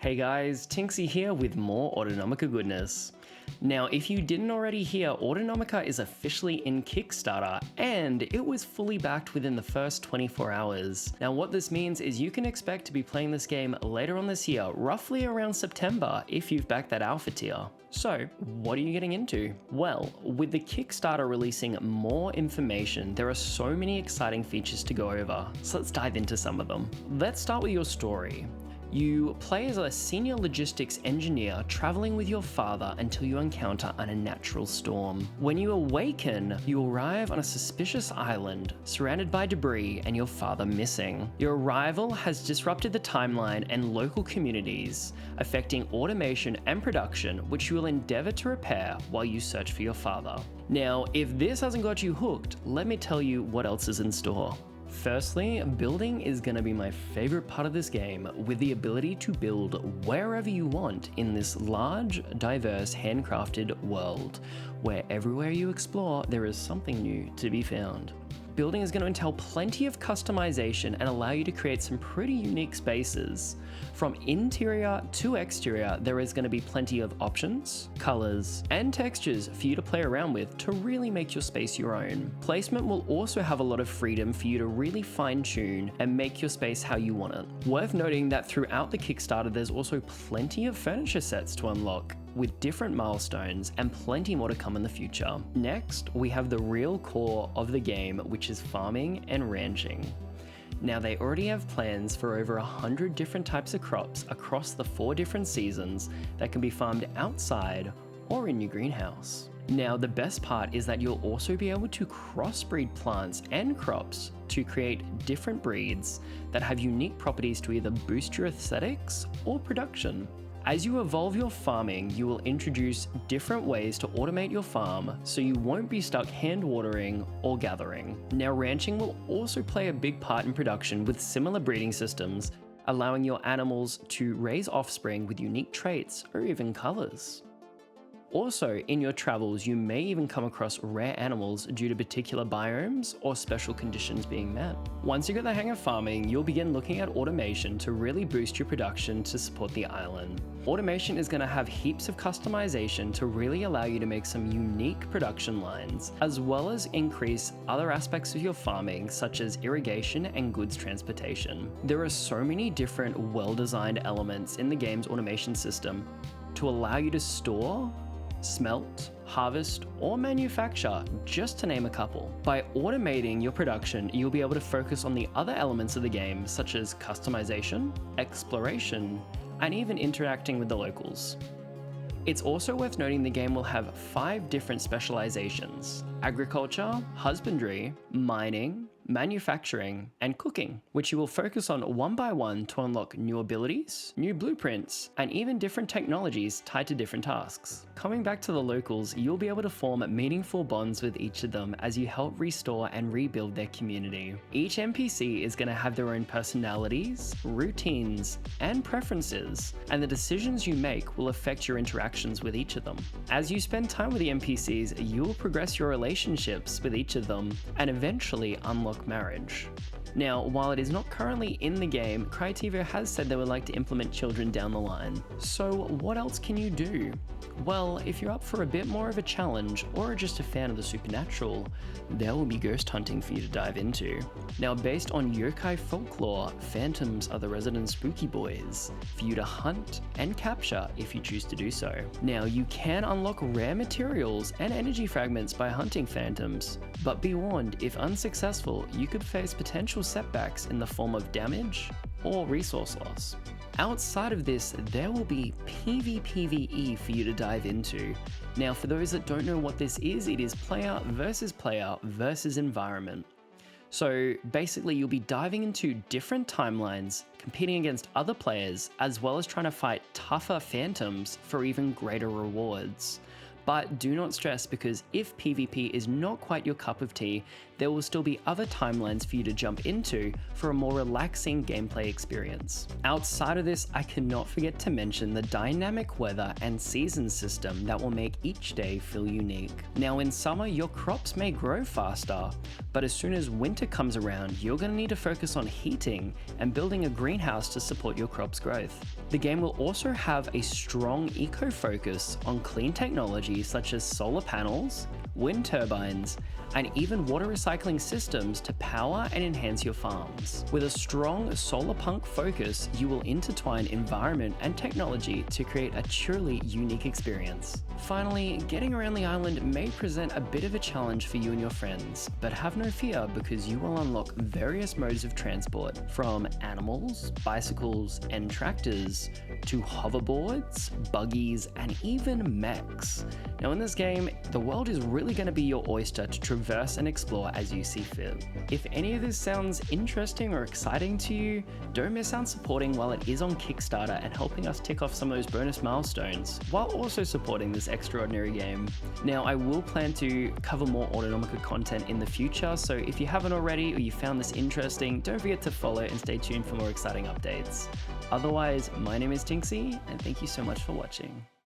Hey guys, Tinksy here with more Autonomica goodness. Now, if you didn't already hear, Autonomica is officially in Kickstarter, and it was fully backed within the first 24 hours. Now, what this means is you can expect to be playing this game later on this year, roughly around September, if you've backed that alpha tier. So, what are you getting into? Well, with the Kickstarter releasing more information, there are so many exciting features to go over, so let's dive into some of them. Let's start with your story. You play as a senior logistics engineer traveling with your father until you encounter an unnatural storm. When you awaken, you arrive on a suspicious island surrounded by debris and your father missing. Your arrival has disrupted the timeline and local communities, affecting automation and production, which you will endeavor to repair while you search for your father. Now, if this hasn't got you hooked, let me tell you what else is in store. Firstly, building is going to be my favorite part of this game, with the ability to build wherever you want in this large, diverse, handcrafted world, where everywhere you explore, there is something new to be found. Building is going to entail plenty of customization and allow you to create some pretty unique spaces. From interior to exterior, there is going to be plenty of options, colors, and textures for you to play around with to really make your space your own. Placement will also have a lot of freedom for you to really fine-tune and make your space how you want it. Worth noting that throughout the Kickstarter, there's also plenty of furniture sets to unlock, with different milestones and plenty more to come in the future. Next, we have the real core of the game, which is farming and ranching. Now, they already have plans for over 100 different types of crops across the 4 different seasons that can be farmed outside or in your greenhouse. Now, the best part is that you'll also be able to crossbreed plants and crops to create different breeds that have unique properties to either boost your aesthetics or production. As you evolve your farming, you will introduce different ways to automate your farm so you won't be stuck hand watering or gathering. Now, ranching will also play a big part in production with similar breeding systems, allowing your animals to raise offspring with unique traits or even colors. Also, in your travels, you may even come across rare animals due to particular biomes or special conditions being met. Once you get the hang of farming, you'll begin looking at automation to really boost your production to support the island. Automation is going to have heaps of customization to really allow you to make some unique production lines, as well as increase other aspects of your farming, such as irrigation and goods transportation. There are so many different well-designed elements in the game's automation system to allow you to store, smelt, harvest, or manufacture, just to name a couple. By automating your production, you'll be able to focus on the other elements of the game, such as customization, exploration, and even interacting with the locals. It's also worth noting the game will have 5 different specializations: agriculture, husbandry, mining, manufacturing, and cooking, which you will focus on one by one to unlock new abilities, new blueprints, and even different technologies tied to different tasks. Coming back to the locals, you'll be able to form meaningful bonds with each of them as you help restore and rebuild their community. Each NPC is going to have their own personalities, routines, and preferences, and the decisions you make will affect your interactions with each of them. As you spend time with the NPCs, you will progress your relationships with each of them and eventually unlock marriage. Now, while it is not currently in the game, Critevo has said they would like to implement children down the line. So what else can you do? Well, if you're up for a bit more of a challenge or just a fan of the supernatural, there will be ghost hunting for you to dive into. Now, based on yokai folklore, phantoms are the resident spooky boys for you to hunt and capture if you choose to do so. Now, you can unlock rare materials and energy fragments by hunting phantoms, but be warned, if unsuccessful, you could face potential setbacks in the form of damage or resource loss. Outside of this, there will be PvPvE for you to dive into. Now, for those that don't know what this is, it is player versus environment. So basically, you'll be diving into different timelines, competing against other players, as well as trying to fight tougher phantoms for even greater rewards. But do not stress, because if PvP is not quite your cup of tea, there will still be other timelines for you to jump into for a more relaxing gameplay experience. Outside of this, I cannot forget to mention the dynamic weather and season system that will make each day feel unique. Now in summer, your crops may grow faster, but as soon as winter comes around, you're going to need to focus on heating and building a greenhouse to support your crop's growth. The game will also have a strong eco-focus on clean technology such as solar panels, wind turbines, and even water recycling systems to power and enhance your farms. With a strong solar punk focus, you will intertwine environment and technology to create a truly unique experience. Finally, getting around the island may present a bit of a challenge for you and your friends, but have no fear because you will unlock various modes of transport, from animals, bicycles, and tractors, to hoverboards, buggies, and even mechs. Now in this game, the world is really going to be your oyster to traverse and explore as you see fit. If any of this sounds interesting or exciting to you, don't miss out supporting while it is on Kickstarter and helping us tick off some of those bonus milestones, while also supporting this extraordinary game. Now I will plan to cover more Autonomica content in the future, so if you haven't already or you found this interesting, don't forget to follow and stay tuned for more exciting updates. Otherwise, my name is Tinksy, and thank you so much for watching.